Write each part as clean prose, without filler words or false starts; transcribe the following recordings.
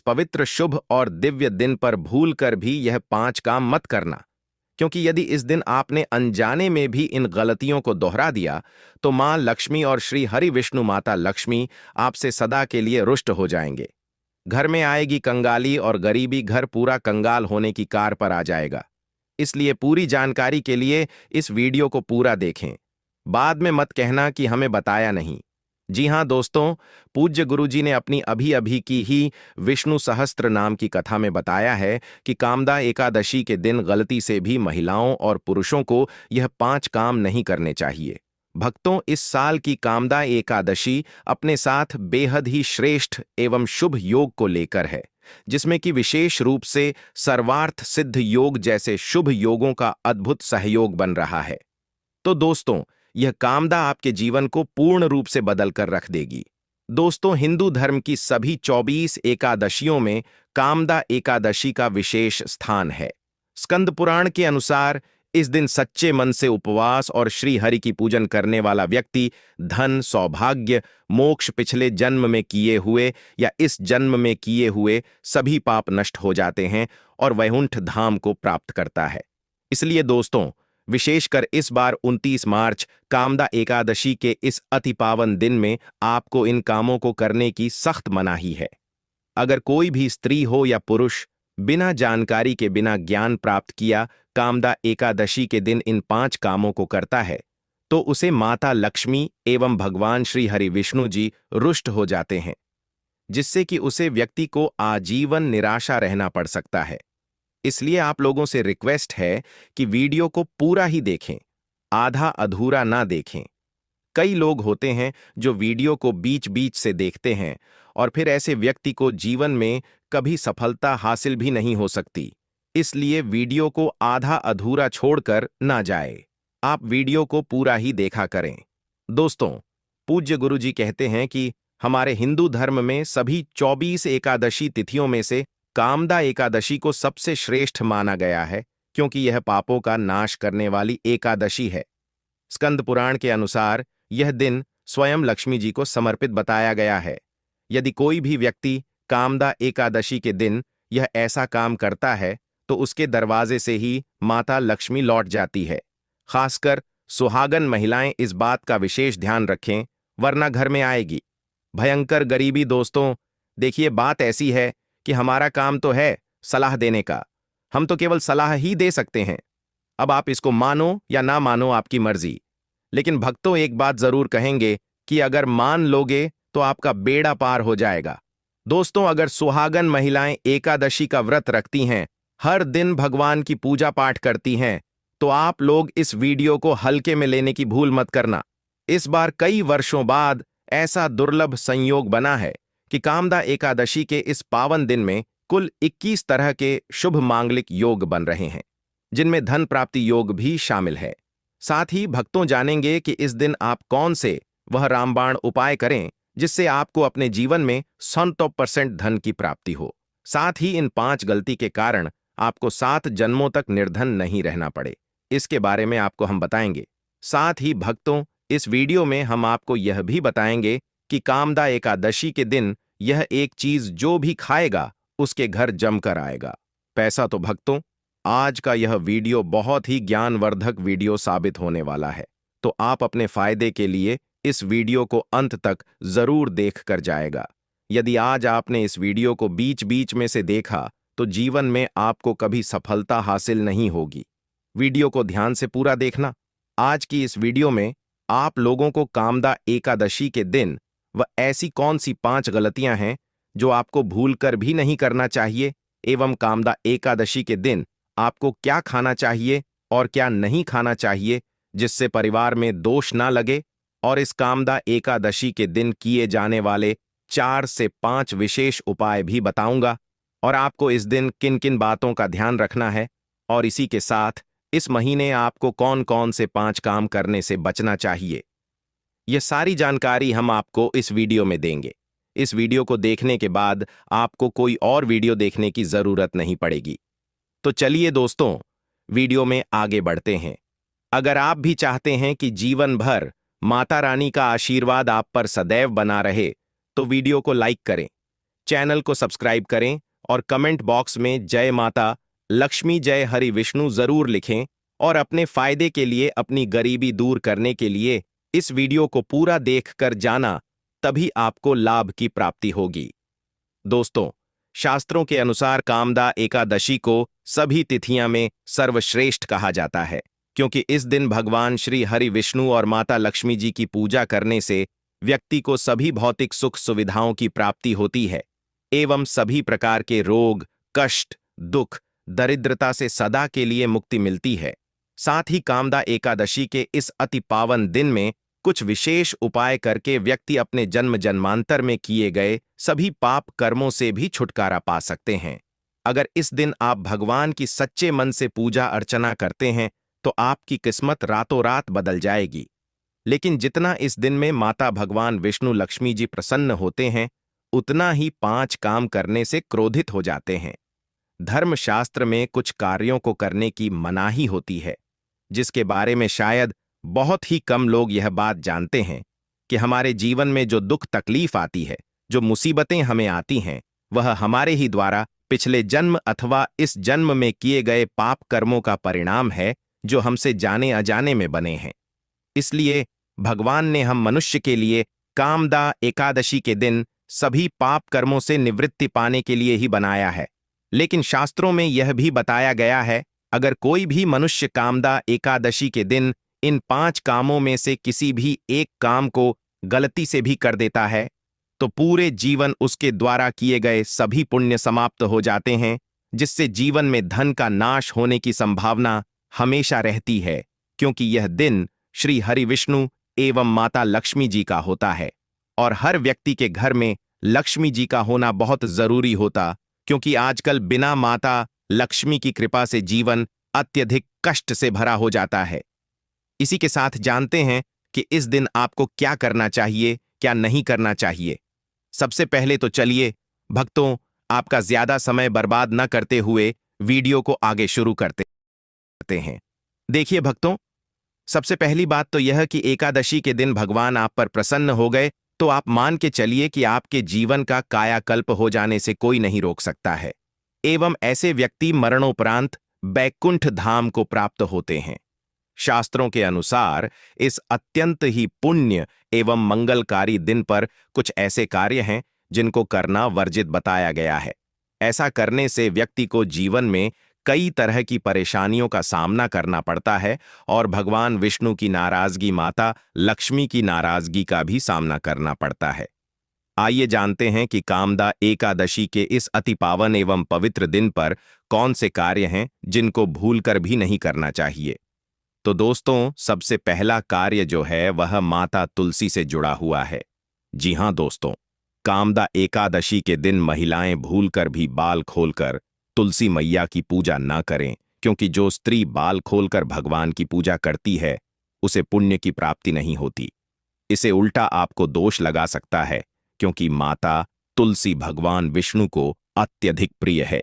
पवित्र, शुभ और दिव्य दिन पर भूल कर भी यह 5 काम मत करना, क्योंकि यदि इस दिन आपने अनजाने में भी इन गलतियों को दोहरा दिया तो मां लक्ष्मी और श्री हरि विष्णु माता लक्ष्मी आपसे सदा के लिए रुष्ट हो जाएंगे। घर में आएगी कंगाली और गरीबी, घर पूरा कंगाल होने की कार पर आ जाएगा। इसलिए पूरी जानकारी के लिए इस वीडियो को पूरा देखें, बाद में मत कहना कि हमें बताया नहीं। जी हां दोस्तों, पूज्य गुरुजी ने अपनी अभी अभी की ही विष्णु सहस्त्र नाम की कथा में बताया है कि कामदा एकादशी के दिन गलती से भी महिलाओं और पुरुषों को यह 5 काम नहीं करने चाहिए। भक्तों, इस साल की कामदा एकादशी अपने साथ बेहद ही श्रेष्ठ एवं शुभ योग को लेकर है, जिसमें कि विशेष रूप से सर्वार्थ सिद्ध योग जैसे शुभ योगों का अद्भुत सहयोग बन रहा है। तो दोस्तों, यह कामदा आपके जीवन को पूर्ण रूप से बदल कर रख देगी। दोस्तों, हिंदू धर्म की सभी 24 एकादशियों में कामदा एकादशी का विशेष स्थान है। स्कंद पुराण के अनुसार इस दिन सच्चे मन से उपवास और श्री हरि की पूजन करने वाला व्यक्ति धन, सौभाग्य, मोक्ष, पिछले जन्म में किए हुए या इस जन्म में किए हुए सभी पाप नष्ट हो जाते हैं और वैकुंठ धाम को प्राप्त करता है। इसलिए दोस्तों, विशेषकर इस बार 29 मार्च कामदा एकादशी के इस अति पावन दिन में आपको इन कामों को करने की सख्त मनाही है। अगर कोई भी स्त्री हो या पुरुष बिना जानकारी के, बिना ज्ञान प्राप्त किया कामदा एकादशी के दिन इन 5 कामों को करता है तो उसे माता लक्ष्मी एवं भगवान श्री हरि विष्णु जी रुष्ट हो जाते हैं, जिससे कि उसे व्यक्ति को आजीवन निराशा रहना पड़ सकता है। इसलिए आप लोगों से रिक्वेस्ट है कि वीडियो को पूरा ही देखें, आधा अधूरा ना देखें। कई लोग होते हैं जो वीडियो को बीच बीच से देखते हैं और फिर ऐसे व्यक्ति को जीवन में कभी सफलता हासिल भी नहीं हो सकती। इसलिए वीडियो को आधा अधूरा छोड़कर ना जाए, आप वीडियो को पूरा ही देखा करें। दोस्तों, पूज्य गुरुजी कहते हैं कि हमारे हिंदू धर्म में सभी 24 एकादशी तिथियों में से कामदा एकादशी को सबसे श्रेष्ठ माना गया है, क्योंकि यह पापों का नाश करने वाली एकादशी है। स्कंद पुराण के अनुसार यह दिन स्वयं लक्ष्मी जी को समर्पित बताया गया है। यदि कोई भी व्यक्ति कामदा एकादशी के दिन यह ऐसा काम करता है तो उसके दरवाजे से ही माता लक्ष्मी लौट जाती है। खासकर सुहागन महिलाएं इस बात का विशेष ध्यान रखें, वरना घर में आएगी भयंकर गरीबी। दोस्तों, देखिए, बात ऐसी है कि हमारा काम तो है सलाह देने का, हम तो केवल सलाह ही दे सकते हैं। अब आप इसको मानो या ना मानो, आपकी मर्जी। लेकिन भक्तों, एक बात जरूर कहेंगे कि अगर मान लोगे तो आपका बेड़ा पार हो जाएगा। दोस्तों, अगर सुहागन महिलाएं एकादशी का व्रत रखती हैं, हर दिन भगवान की पूजा पाठ करती हैं, तो आप लोग इस वीडियो को हल्के में लेने की भूल मत करना। इस बार कई वर्षों बाद ऐसा दुर्लभ संयोग बना है कि कामदा एकादशी के इस पावन दिन में कुल 21 तरह के शुभ मांगलिक योग बन रहे हैं, जिनमें धन प्राप्ति योग भी शामिल है। साथ ही भक्तों जानेंगे कि इस दिन आप कौन से वह रामबाण उपाय करें जिससे आपको अपने जीवन में 100% धन की प्राप्ति हो। साथ ही इन 5 गलती के कारण आपको 7 जन्मों तक निर्धन नहीं रहना पड़े, इसके बारे में आपको हम बताएंगे। साथ ही भक्तों, इस वीडियो में हम आपको यह भी बताएंगे कि कामदा एकादशी के दिन यह एक चीज जो भी खाएगा उसके घर जमकर आएगा पैसा। तो भक्तों, आज का यह वीडियो बहुत ही ज्ञानवर्धक वीडियो साबित होने वाला है, तो आप अपने फायदे के लिए इस वीडियो को अंत तक जरूर देख कर जाएगा। यदि आज आपने इस वीडियो को बीच बीच में से देखा तो जीवन में आपको कभी सफलता हासिल नहीं होगी। वीडियो को ध्यान से पूरा देखना। आज की इस वीडियो में आप लोगों को कामदा एकादशी के दिन वह ऐसी कौन सी 5 गलतियां हैं जो आपको भूलकर भी नहीं करना चाहिए, एवं कामदा एकादशी के दिन आपको क्या खाना चाहिए और क्या नहीं खाना चाहिए जिससे परिवार में दोष ना लगे, और इस कामदा एकादशी के दिन किए जाने वाले 4 से 5 विशेष उपाय भी बताऊंगा, और आपको इस दिन किन किन बातों का ध्यान रखना है, और इसी के साथ इस महीने आपको कौन कौन से 5 काम करने से बचना चाहिए। यह सारी जानकारी हम आपको इस वीडियो में देंगे। इस वीडियो को देखने के बाद आपको कोई और वीडियो देखने की जरूरत नहीं पड़ेगी। तो चलिए दोस्तों, वीडियो में आगे बढ़ते हैं। अगर आप भी चाहते हैं कि जीवन भर माता रानी का आशीर्वाद आप पर सदैव बना रहे, तो वीडियो को लाइक करें, चैनल को सब्सक्राइब करें और कमेंट बॉक्स में जय माता लक्ष्मी जय हरि विष्णु जरूर लिखें और अपने फायदे के लिए, अपनी गरीबी दूर करने के लिए इस वीडियो को पूरा देखकर जाना, तभी आपको लाभ की प्राप्ति होगी। दोस्तों, शास्त्रों के अनुसार कामदा एकादशी को सभी तिथियां में सर्वश्रेष्ठ कहा जाता है, क्योंकि इस दिन भगवान श्री हरि विष्णु और माता लक्ष्मी जी की पूजा करने से व्यक्ति को सभी भौतिक सुख सुविधाओं की प्राप्ति होती है एवं सभी प्रकार के रोग, कष्ट, दुख, दरिद्रता से सदा के लिए मुक्ति मिलती है। साथ ही कामदा एकादशी के इस अति पावन दिन में कुछ विशेष उपाय करके व्यक्ति अपने जन्म जन्मांतर में किए गए सभी पाप कर्मों से भी छुटकारा पा सकते हैं। अगर इस दिन आप भगवान की सच्चे मन से पूजा अर्चना करते हैं तो आपकी किस्मत रातों रात बदल जाएगी। लेकिन जितना इस दिन में माता भगवान विष्णु लक्ष्मी जी प्रसन्न होते हैं, उतना ही 5 काम करने से क्रोधित हो जाते हैं। धर्मशास्त्र में कुछ कार्यों को करने की मनाही होती है, जिसके बारे में शायद बहुत ही कम लोग यह बात जानते हैं कि हमारे जीवन में जो दुख तकलीफ आती है, जो मुसीबतें हमें आती हैं, वह हमारे ही द्वारा पिछले जन्म अथवा इस जन्म में किए गए पाप कर्मों का परिणाम है, जो हमसे जाने अजाने में बने हैं। इसलिए भगवान ने हम मनुष्य के लिए कामदा एकादशी के दिन सभी पाप कर्मों से निवृत्ति पाने के लिए ही बनाया है। लेकिन शास्त्रों में यह भी बताया गया है, अगर कोई भी मनुष्य कामदा एकादशी के दिन इन 5 कामों में से किसी भी एक काम को गलती से भी कर देता है, तो पूरे जीवन उसके द्वारा किए गए सभी पुण्य समाप्त हो जाते हैं, जिससे जीवन में धन का नाश होने की संभावना हमेशा रहती है, क्योंकि यह दिन श्री हरि विष्णु एवं माता लक्ष्मी जी का होता है। और हर व्यक्ति के घर में लक्ष्मी जी का होना बहुत जरूरी होता, क्योंकि आजकल बिना माता लक्ष्मी की कृपा से जीवन अत्यधिक कष्ट से भरा हो जाता है। इसी के साथ जानते हैं कि इस दिन आपको क्या करना चाहिए, क्या नहीं करना चाहिए। सबसे पहले तो चलिए भक्तों, आपका ज्यादा समय बर्बाद न करते हुए वीडियो को आगे शुरू करते हैं। देखिए भक्तों, सबसे पहली बात तो यह कि एकादशी के दिन भगवान आप पर प्रसन्न हो गए तो आप मान के चलिए कि आपके जीवन का कायाकल्प हो जाने से कोई नहीं रोक सकता है, एवं ऐसे व्यक्ति मरणोपरांत बैकुंठ धाम को प्राप्त होते हैं। शास्त्रों के अनुसार इस अत्यंत ही पुण्य एवं मंगलकारी दिन पर कुछ ऐसे कार्य हैं जिनको करना वर्जित बताया गया है। ऐसा करने से व्यक्ति को जीवन में कई तरह की परेशानियों का सामना करना पड़ता है और भगवान विष्णु की नाराजगी, माता लक्ष्मी की नाराजगी का भी सामना करना पड़ता है। आइए जानते हैं कि कामदा एकादशी के इस अति पावन एवं पवित्र दिन पर कौन से कार्य हैं जिनको भूलकर भी नहीं करना चाहिए। तो दोस्तों, सबसे पहला कार्य जो है वह माता तुलसी से जुड़ा हुआ है। जी हां दोस्तों, कामदा एकादशी के दिन महिलाएं भूलकर भी बाल खोलकर तुलसी मैया की पूजा ना करें, क्योंकि जो स्त्री बाल खोलकर भगवान की पूजा करती है उसे पुण्य की प्राप्ति नहीं होती। इसे उल्टा आपको दोष लगा सकता है, क्योंकि माता तुलसी भगवान विष्णु को अत्यधिक प्रिय है।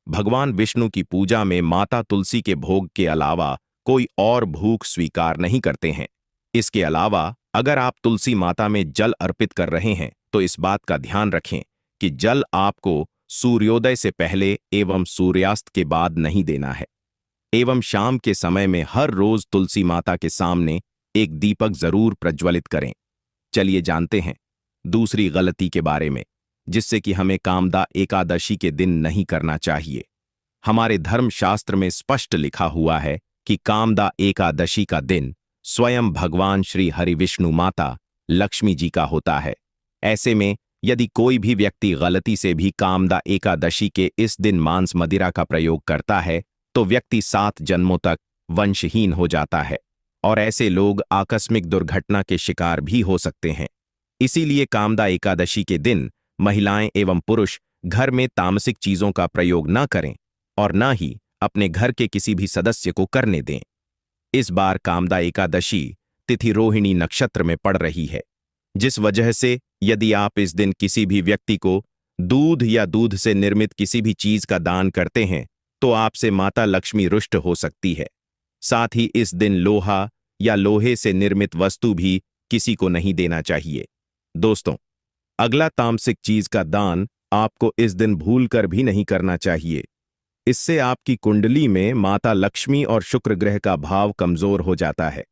भगवान विष्णु की पूजा में माता तुलसी के भोग के अलावा कोई और भूख स्वीकार नहीं करते हैं। इसके अलावा अगर आप तुलसी माता में जल अर्पित कर रहे हैं तो इस बात का ध्यान रखें कि जल आपको सूर्योदय से पहले एवं सूर्यास्त के बाद नहीं देना है, एवं शाम के समय में हर रोज तुलसी माता के सामने एक दीपक जरूर प्रज्वलित करें। चलिए जानते हैं दूसरी गलती के बारे में, जिससे कि हमें कामदा एकादशी के दिन नहीं करना चाहिए। हमारे धर्मशास्त्र में स्पष्ट लिखा हुआ है कि कामदा एकादशी का दिन स्वयं भगवान श्री हरि विष्णु माता लक्ष्मी जी का होता है। ऐसे में यदि कोई भी व्यक्ति गलती से भी कामदा एकादशी के इस दिन मांस मदिरा का प्रयोग करता है तो व्यक्ति 7 जन्मों तक वंशहीन हो जाता है और ऐसे लोग आकस्मिक दुर्घटना के शिकार भी हो सकते हैं। इसीलिए कामदा एकादशी के दिन महिलाएं एवं पुरुष घर में तामसिक चीजों का प्रयोग न करें और न ही अपने घर के किसी भी सदस्य को करने दें। इस बार कामदा एकादशी तिथि रोहिणी नक्षत्र में पड़ रही है, जिस वजह से यदि आप इस दिन किसी भी व्यक्ति को दूध या दूध से निर्मित किसी भी चीज का दान करते हैं तो आपसे माता लक्ष्मी रुष्ट हो सकती है। साथ ही इस दिन लोहा या लोहे से निर्मित वस्तु भी किसी को नहीं देना चाहिए। दोस्तों, अगला तामसिक चीज का दान आपको इस दिन भूलकर भी नहीं करना चाहिए। इससे आपकी कुंडली में माता लक्ष्मी और शुक्र ग्रह का भाव कमजोर हो जाता है।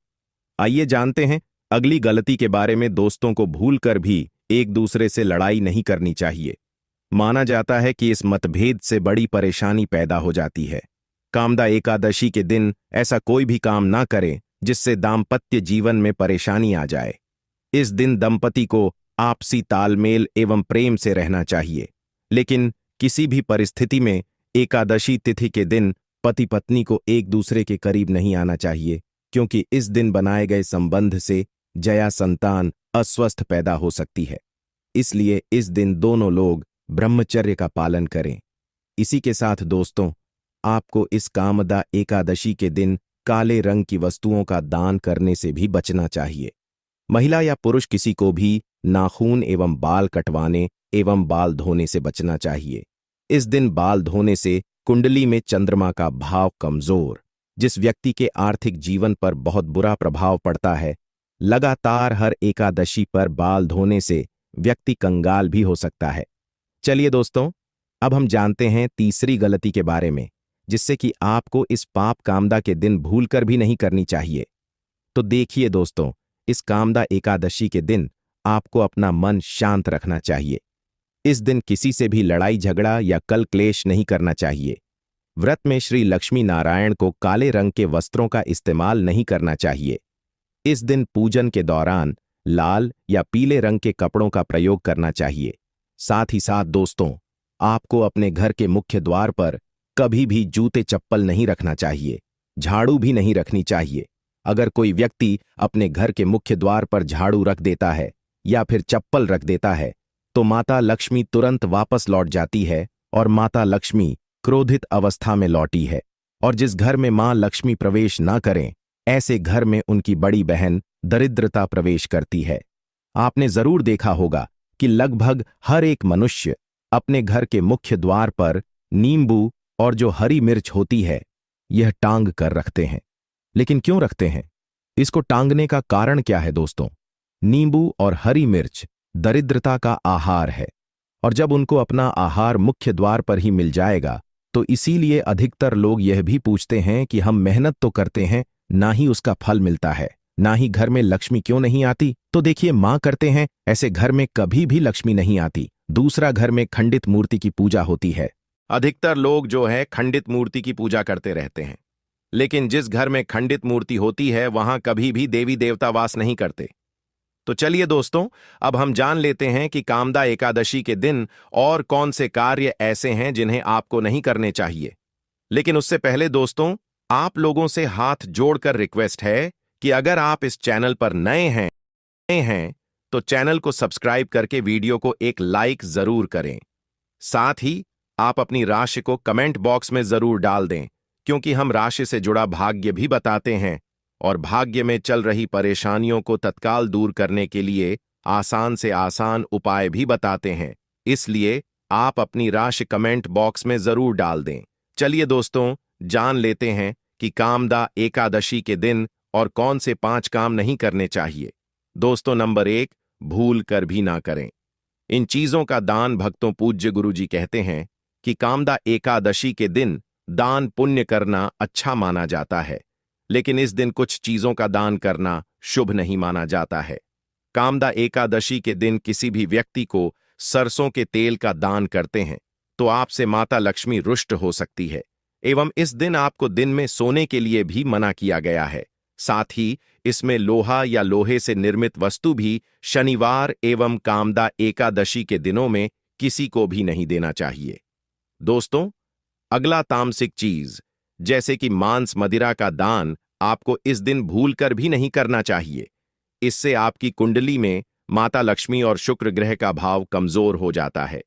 आइए जानते हैं अगली गलती के बारे में। दोस्तों को भूलकर भी एक दूसरे से लड़ाई नहीं करनी चाहिए। माना जाता है कि इस मतभेद से बड़ी परेशानी पैदा हो जाती है। कामदा एकादशी के दिन ऐसा कोई भी काम ना करें जिससे दाम्पत्य जीवन में परेशानी आ जाए। इस दिन दंपति को आपसी तालमेल एवं प्रेम से रहना चाहिए, लेकिन किसी भी परिस्थिति में एकादशी तिथि के दिन पति पत्नी को एक दूसरे के करीब नहीं आना चाहिए, क्योंकि इस दिन बनाए गए संबंध से जया संतान अस्वस्थ पैदा हो सकती है। इसलिए इस दिन दोनों लोग ब्रह्मचर्य का पालन करें। इसी के साथ दोस्तों, आपको इस कामदा एकादशी के दिन काले रंग की वस्तुओं का दान करने से भी बचना चाहिए। महिला या पुरुष किसी को भी नाखून एवं बाल कटवाने एवं बाल धोने से बचना चाहिए। इस दिन बाल धोने से कुंडली में चंद्रमा का भाव कमजोर, जिस व्यक्ति के आर्थिक जीवन पर बहुत बुरा प्रभाव पड़ता है। लगातार हर एकादशी पर बाल धोने से व्यक्ति कंगाल भी हो सकता है। चलिए दोस्तों, अब हम जानते हैं तीसरी गलती के बारे में, जिससे कि आपको इस पाप कामदा के दिन भूलकर भी नहीं करनी चाहिए। तो देखिए दोस्तों, इस कामदा एकादशी के दिन आपको अपना मन शांत रखना चाहिए। इस दिन किसी से भी लड़ाई झगड़ा या कल क्लेश नहीं करना चाहिए। व्रत में श्री लक्ष्मी नारायण को काले रंग के वस्त्रों का इस्तेमाल नहीं करना चाहिए। इस दिन पूजन के दौरान लाल या पीले रंग के कपड़ों का प्रयोग करना चाहिए। साथ ही साथ दोस्तों, आपको अपने घर के मुख्य द्वार पर कभी भी जूते चप्पल नहीं रखना चाहिए। झाड़ू भी नहीं रखनी चाहिए। अगर कोई व्यक्ति अपने घर के मुख्य द्वार पर झाड़ू रख देता है या फिर चप्पल रख देता है, तो माता लक्ष्मी तुरंत वापस लौट जाती है और माता लक्ष्मी क्रोधित अवस्था में लौटी है। और जिस घर में मां लक्ष्मी प्रवेश ना करें, ऐसे घर में उनकी बड़ी बहन दरिद्रता प्रवेश करती है। आपने जरूर देखा होगा कि लगभग हर एक मनुष्य अपने घर के मुख्य द्वार पर नींबू और जो हरी मिर्च होती है, यह टांग कर रखते हैं। लेकिन क्यों रखते हैं? इसको टांगने का कारण क्या है दोस्तों? नींबू और हरी मिर्च दरिद्रता का आहार है, और जब उनको अपना आहार मुख्य द्वार पर ही मिल जाएगा, तो इसीलिए अधिकतर लोग यह भी पूछते हैं कि हम मेहनत तो करते हैं, ना ही उसका फल मिलता है, ना ही घर में लक्ष्मी क्यों नहीं आती। तो देखिए, मां करते हैं, ऐसे घर में कभी भी लक्ष्मी नहीं आती। दूसरा, घर में खंडित मूर्ति की पूजा होती है। अधिकतर लोग जो है खंडित मूर्ति की पूजा करते रहते हैं, लेकिन जिस घर में खंडित मूर्ति होती है वहां कभी भी देवी देवता वास नहीं करते। तो चलिए दोस्तों, अब हम जान लेते हैं कि कामदा एकादशी के दिन और कौन से कार्य ऐसे हैं जिन्हें आपको नहीं करने चाहिए। लेकिन उससे पहले दोस्तों, आप लोगों से हाथ जोड़कर रिक्वेस्ट है कि अगर आप इस चैनल पर नए हैं तो चैनल को सब्सक्राइब करके वीडियो को एक लाइक जरूर करें। साथ ही आप अपनी राशि को कमेंट बॉक्स में जरूर डाल दें, क्योंकि हम राशि से जुड़ा भाग्य भी बताते हैं और भाग्य में चल रही परेशानियों को तत्काल दूर करने के लिए आसान से आसान उपाय भी बताते हैं। इसलिए आप अपनी राशि कमेंट बॉक्स में जरूर डाल दें। चलिए दोस्तों, जान लेते हैं कि कामदा एकादशी के दिन और कौन से 5 काम नहीं करने चाहिए। दोस्तों, नंबर 1, भूल कर भी ना करें। इन चीजों का दान भक्तों पूज्य गुरुजी कहते हैं कि कामदा एकादशी के दिन दान पुण्य करना अच्छा माना जाता है, लेकिन इस दिन कुछ चीजों का दान करना शुभ नहीं माना जाता है। कामदा एकादशी के दिन किसी भी व्यक्ति को सरसों के तेल का दान करते हैं तो आपसे माता लक्ष्मी रुष्ट हो सकती है, एवं इस दिन आपको दिन में सोने के लिए भी मना किया गया है। साथ ही इसमें लोहा या लोहे से निर्मित वस्तु भी शनिवार एवं कामदा एकादशी के दिनों में किसी को भी नहीं देना चाहिए। दोस्तों, अगला तामसिक चीज जैसे कि मांस मदिरा का दान आपको इस दिन भूलकर भी नहीं करना चाहिए। इससे आपकी कुंडली में माता लक्ष्मी और शुक्र ग्रह का भाव कमजोर हो जाता है।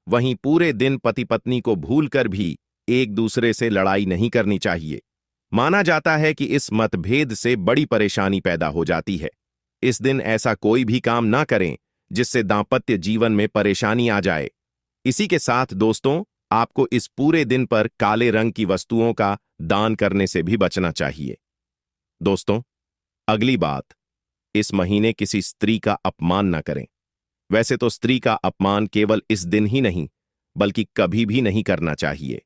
वहीं पूरे दिन पति पत्नी को भूलकर भी एक दूसरे से लड़ाई नहीं करनी चाहिए। माना जाता है कि इस मतभेद से बड़ी परेशानी पैदा हो जाती है। इस दिन ऐसा कोई भी काम ना करें जिससे दांपत्य जीवन में परेशानी आ जाए। इसी के साथ दोस्तों, आपको इस पूरे दिन पर काले रंग की वस्तुओं का दान करने से भी बचना चाहिए। दोस्तों, अगली बात, इस महीने किसी स्त्री का अपमान न करें। वैसे तो स्त्री का अपमान केवल इस दिन ही नहीं बल्कि कभी भी नहीं करना चाहिए।